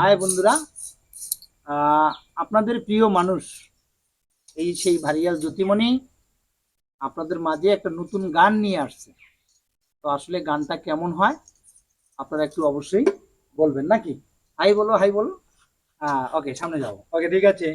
High বন্ধুরা, আপনাদের প্রিয় মানুষ এই সেই ভারিয়াল জ্যোতিমণি আপনাদের মাঝে একটা নতুন গান নিয়ে আসছে। তো আসলে গানটা কেমন হয় আপনারা একটু অবশ্যই বলবেন নাকি? হাই বলো, হাই বলো। ওকে, সামনে যাও। ওকে, ঠিক আছে।